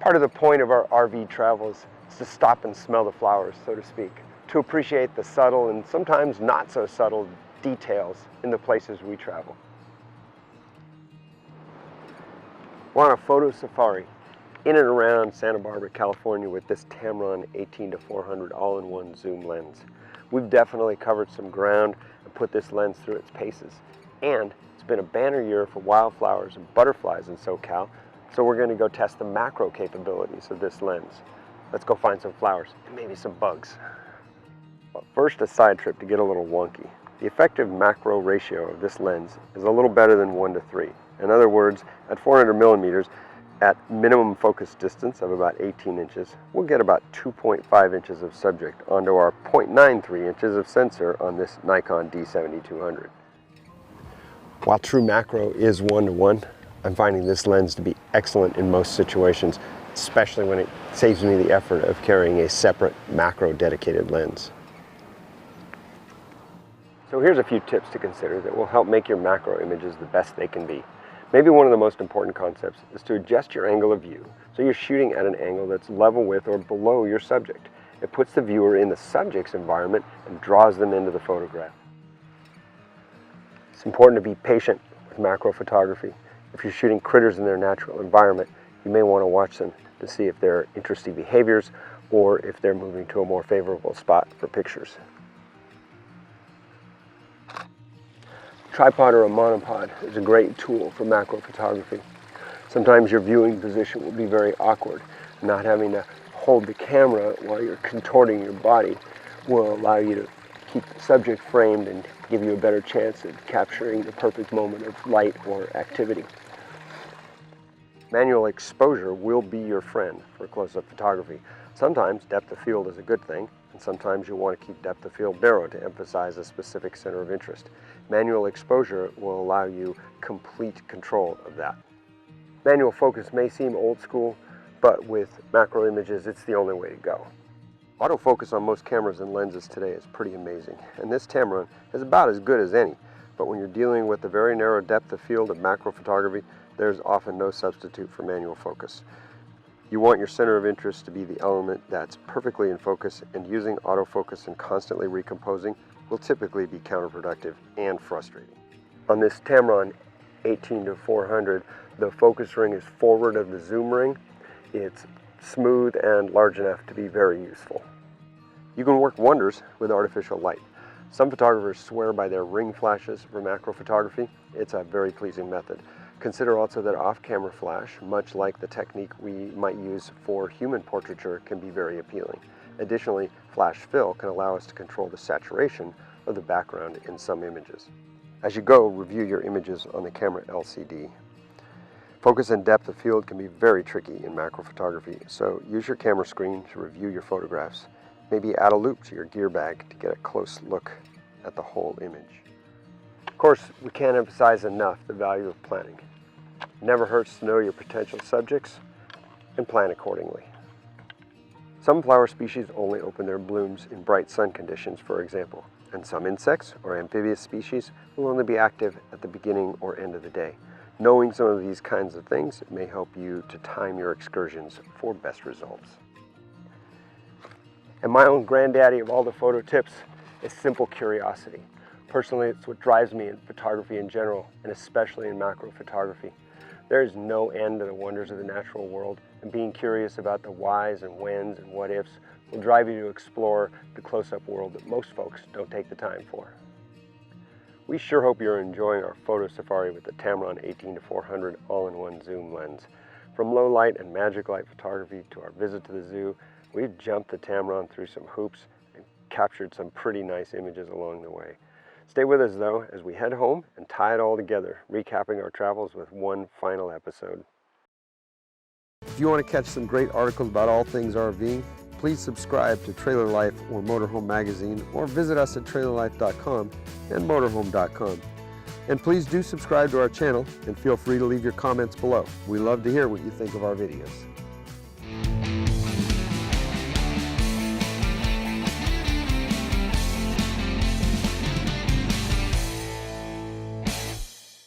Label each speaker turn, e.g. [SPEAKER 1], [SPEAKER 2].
[SPEAKER 1] Part of the point of our RV travels is to stop and smell the flowers, so to speak, to appreciate the subtle and sometimes not so subtle details in the places we travel. We're on a photo safari in and around Santa Barbara, California with this Tamron 18-400 all-in-one zoom lens. We've definitely covered some ground and put this lens through its paces. And it's been a banner year for wildflowers and butterflies in SoCal, so we're going to go test the macro capabilities of this lens. Let's go find some flowers and maybe some bugs. But first, a side trip to get a little wonky. The effective macro ratio of this lens is a little better than 1:3. In other words, at 400 millimeters, at minimum focus distance of about 18 inches, we'll get about 2.5 inches of subject onto our 0.93 inches of sensor on this Nikon D7200. While true macro is 1:1, I'm finding this lens to be excellent in most situations, especially when it saves me the effort of carrying a separate macro dedicated lens. So here's a few tips to consider that will help make your macro images the best they can be. Maybe one of the most important concepts is to adjust your angle of view so you're shooting at an angle that's level with or below your subject. It puts the viewer in the subject's environment and draws them into the photograph. It's important to be patient with macro photography. If you're shooting critters in their natural environment, you may want to watch them to see if they're interesting behaviors or if they're moving to a more favorable spot for pictures. Tripod or a monopod is a great tool for macro photography. Sometimes your viewing position will be very awkward. Not having to hold the camera while you're contorting your body will allow you to keep the subject framed and give you a better chance at capturing the perfect moment of light or activity. Manual exposure will be your friend for close-up photography. Sometimes depth of field is a good thing, and sometimes you'll want to keep depth of field narrow to emphasize a specific center of interest. Manual exposure will allow you complete control of that. Manual focus may seem old school, but with macro images, it's the only way to go. Autofocus on most cameras and lenses today is pretty amazing, and this Tamron is about as good as any, but when you're dealing with the very narrow depth of field of macro photography, there's often no substitute for manual focus. You want your center of interest to be the element that's perfectly in focus, and using autofocus and constantly recomposing will typically be counterproductive and frustrating. On this Tamron 18-400, the focus ring is forward of the zoom ring. It's smooth and large enough to be very useful. You can work wonders with artificial light. Some photographers swear by their ring flashes for macro photography. It's a very pleasing method. Consider also that off-camera flash, much like the technique we might use for human portraiture, can be very appealing. Additionally, flash fill can allow us to control the saturation of the background in some images. As you go, review your images on the camera LCD. Focus and depth of field can be very tricky in macro photography, so use your camera screen to review your photographs. Maybe add a loop to your gear bag to get a close look at the whole image. Of course, we can't emphasize enough the value of planning. It never hurts to know your potential subjects and plan accordingly. Some flower species only open their blooms in bright sun conditions, for example, and some insects or amphibious species will only be active at the beginning or end of the day. Knowing some of these kinds of things may help you to time your excursions for best results. And my own granddaddy of all the photo tips is simple curiosity. Personally, it's what drives me in photography in general, and especially in macro photography. There is no end to the wonders of the natural world, and being curious about the whys and whens and what ifs will drive you to explore the close-up world that most folks don't take the time for. We sure hope you're enjoying our photo safari with the Tamron 18-400 all-in-one zoom lens. From low light and magic light photography to our visit to the zoo, we've jumped the Tamron through some hoops and captured some pretty nice images along the way. Stay with us though as we head home and tie it all together, recapping our travels with one final episode. If you want to catch some great articles about all things RVing, please subscribe to Trailer Life or Motorhome Magazine, or visit us at trailerlife.com and motorhome.com. And please do subscribe to our channel and feel free to leave your comments below. We love to hear what you think of our videos.